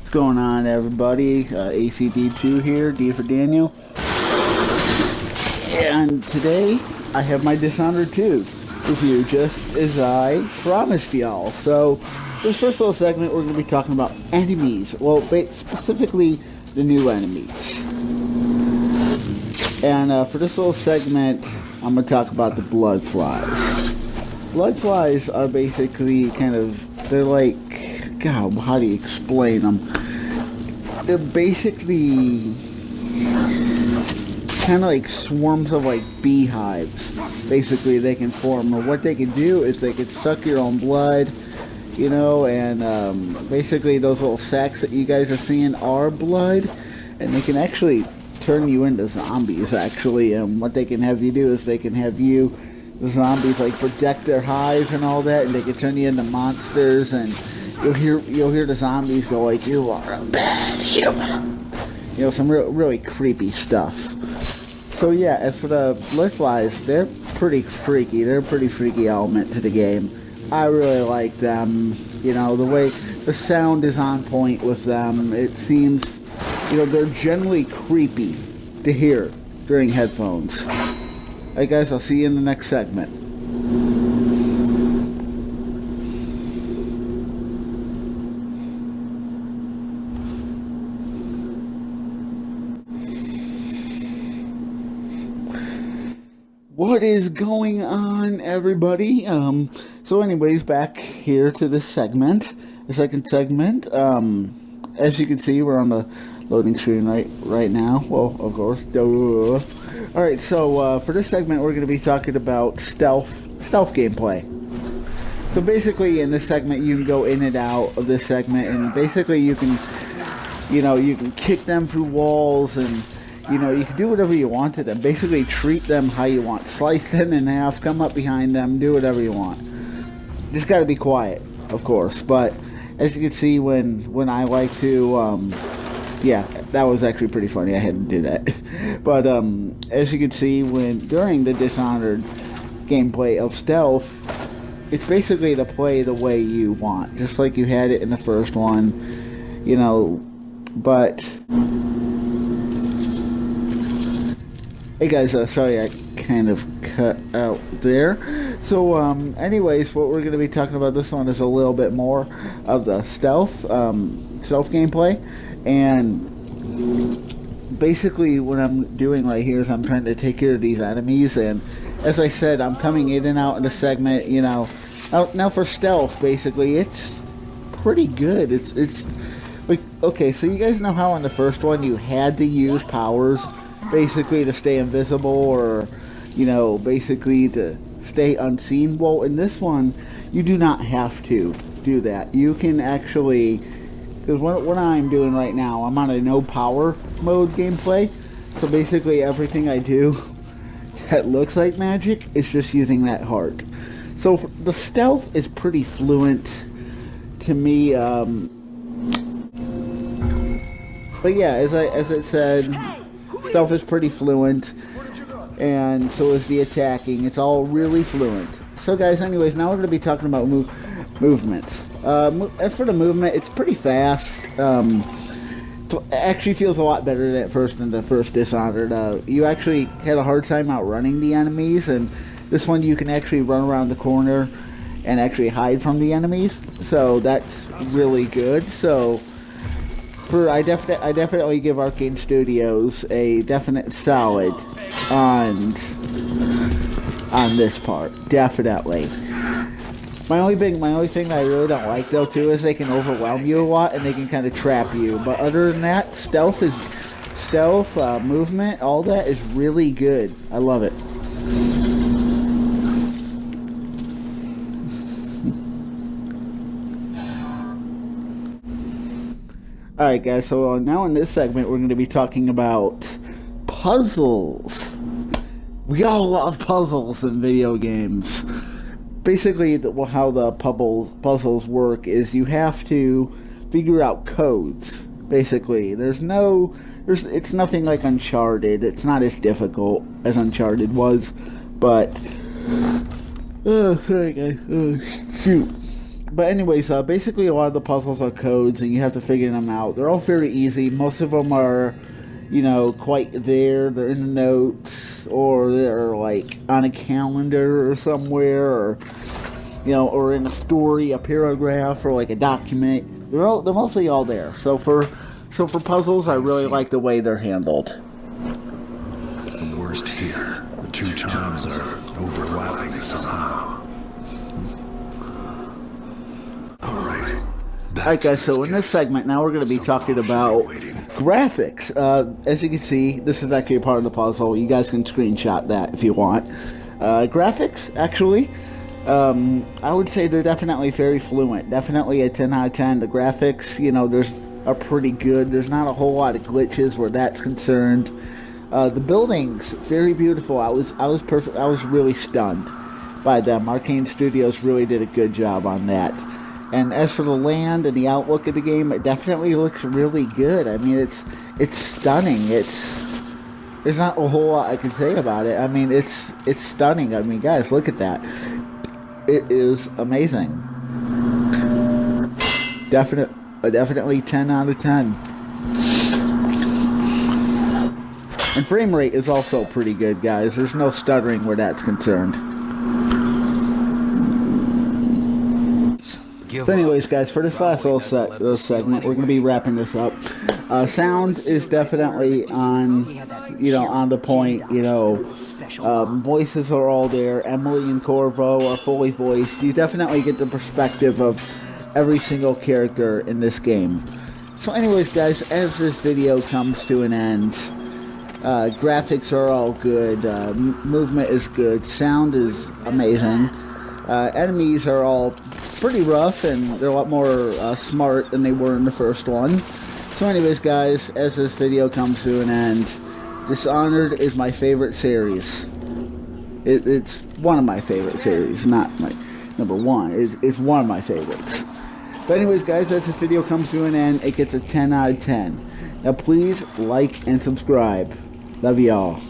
What's going on, everybody? ACD2 here, D for Daniel. And today, I have my Dishonored 2 review, just as I promised y'all. So, this first little segment, we're going to be talking about enemies. Well, specifically, the new enemies. And for this little segment, I'm going to talk about the blood flies. Blood flies are basically they're like, God, how do you explain them? They're basically kind of like swarms of like beehives. Basically, they can form, or what they can do is they can suck your own blood, you know, and basically those little sacks that you guys are seeing are blood, and they can actually turn you into zombies, actually. And what they can have you do is they can have you, the zombies, like protect their hives and all that, and they can turn you into monsters, and you'll hear the zombies go like, "You are a bad human." You know, some really creepy stuff. So yeah, as for the blood flies, they're pretty freaky. They're a pretty freaky element to the game. I really like them. You know, the way the sound is on point with them. It seems, you know, they're generally creepy to hear during headphones. Alright guys, I'll see you in the next segment. What is going on, everybody? So anyways, back here to this segment, the second segment. As you can see, we're on the loading screen right now. Well, of course, duh. Alright, so for this segment, we're going to be talking about stealth gameplay. So basically, in this segment, you can go in and out of this segment, and basically you can kick them through walls, and you can do whatever you want to them. Basically, treat them how you want. Slice them in half, come up behind them, do whatever you want. Just gotta be quiet, of course. But as you can see, when I like to, yeah, that was actually pretty funny. I had to do that. But as you can see, during the Dishonored gameplay of stealth, it's basically to play the way you want, just like you had it in the first one, you know. But hey guys, sorry I kind of cut out there. So anyways, what we're going to be talking about this one is a little bit more of the stealth gameplay. And basically what I'm doing right here is I'm trying to take care of these enemies. And as I said, I'm coming in and out in the segment, you know. Now for stealth, basically, it's pretty good. It's like, okay, so you guys know how in the first one you had to use powers basically to stay invisible, or basically to stay unseen. Well, in this one you do not have to do that. You can actually, because what I'm doing right now, I'm on a no power mode gameplay, so basically everything I do that looks like magic is just using that heart. So the stealth is pretty fluent to me, but yeah, as it said, stealth is pretty fluent, and so is the attacking. It's all really fluent. So guys, anyways, now we're going to be talking about movements. As for the movement, it's pretty fast. It actually feels a lot better than the first Dishonored. You actually had a hard time outrunning the enemies, and this one you can actually run around the corner and actually hide from the enemies. So that's really good. So I definitely give Arcane Studios a definite solid on this part. Definitely. My only thing that I really don't like though too is they can overwhelm you a lot, and they can kind of trap you. But other than that, stealth, movement, all that is really good. I love it. Alright guys, so now in this segment we're going to be talking about puzzles. We all love puzzles in video games. Basically, how the puzzles work is you have to figure out codes. Basically, it's nothing like Uncharted. It's not as difficult as Uncharted was, but sorry guys. Shoot. But anyways, basically a lot of the puzzles are codes, and you have to figure them out. They're all very easy. Most of them are, you know, quite there. They're in the notes, or they're like on a calendar or somewhere, or you know, or in a story, a paragraph, or like a document. They're mostly all there. So for puzzles, I really like the way they're handled. The worst here. The two times are overlapping somehow. Alright. Alright guys, so in this segment now we're going to be talking about graphics. As you can see, this is actually a part of the puzzle. You guys can screenshot that if you want. Graphics, actually, I would say they're definitely very fluent. Definitely a 10 out of 10. The graphics, you know, are pretty good. There's not a whole lot of glitches where that's concerned. The buildings, very beautiful. I was really stunned by them. Arcane Studios really did a good job on that. And as for the land and the outlook of the game, it definitely looks really good. I mean, it's stunning. There's not a whole lot I can say about it. I mean, it's stunning. I mean, guys, look at that. It is amazing. Definitely 10 out of 10. And frame rate is also pretty good, guys. There's no stuttering where that's concerned. So anyways, guys, for this last little segment, we're going to be wrapping this up. Sound is definitely on the point. You know, voices are all there. Emily and Corvo are fully voiced. You definitely get the perspective of every single character in this game. So anyways, guys, as this video comes to an end, graphics are all good. Movement is good. Sound is amazing. Enemies are all pretty rough, and they're a lot more smart than they were in the first one. So anyways, guys, as this video comes to an end, Dishonored is my favorite series. It's one of my favorite series, not my number one. It's one of my favorites. But anyways, guys, as this video comes to an end, it gets a 10 out of 10. Now please like and subscribe. Love y'all.